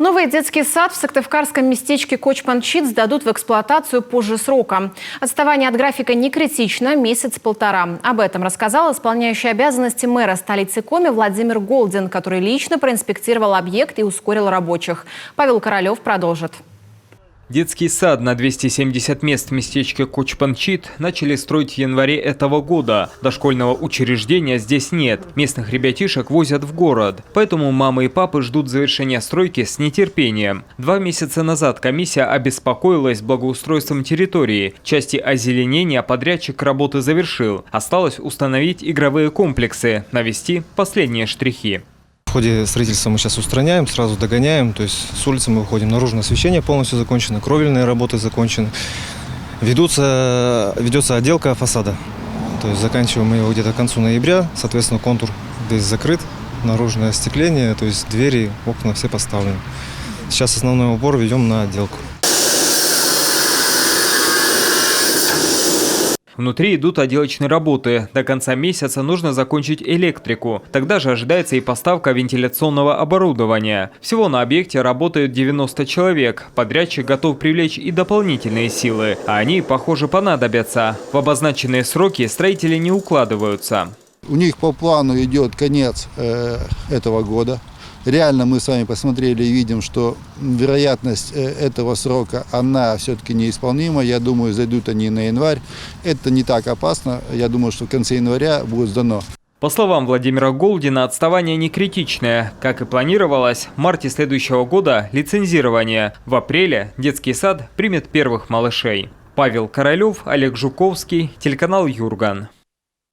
Новый детский сад в сыктывкарском местечке Кочманчит сдадут в эксплуатацию позже срока. Отставание от графика не критично – месяц-полтора. Об этом рассказал исполняющий обязанности мэра столицы Коми Владимир Голдин, который лично проинспектировал объект и ускорил рабочих. Павел Королев продолжит. Детский сад на 270 мест в местечке Кочманчит начали строить в январе этого года. Дошкольного учреждения здесь нет. Местных ребятишек возят в город. Поэтому мамы и папы ждут завершения стройки с нетерпением. 2 месяца назад комиссия обеспокоилась благоустройством территории. Части озеленения подрядчик работы завершил. Осталось установить игровые комплексы, навести последние штрихи. В ходе строительства мы сейчас устраняем, сразу догоняем, то есть с улицы мы выходим, наружное освещение полностью закончено, кровельные работы закончены. Ведется отделка фасада, то есть заканчиваем мы его где-то к концу ноября, соответственно контур здесь закрыт, наружное остекление, то есть двери, окна все поставлены. Сейчас основной упор ведем на отделку. Внутри идут отделочные работы. До конца месяца нужно закончить электрику. Тогда же ожидается и поставка вентиляционного оборудования. Всего на объекте работают 90 человек. Подрядчик готов привлечь и дополнительные силы. А они, похоже, понадобятся. В обозначенные сроки строители не укладываются. У них по плану идет конец этого года. Реально мы с вами посмотрели и видим, что вероятность этого срока, она все-таки неисполнима. Я думаю, зайдут они на январь. Это не так опасно. Я думаю, что в конце января будет сдано. По словам Владимира Голдина, отставание не критичное. Как и планировалось, в марте следующего года лицензирование. В апреле детский сад примет первых малышей. Павел Королев, Олег Жуковский, телеканал Юрган.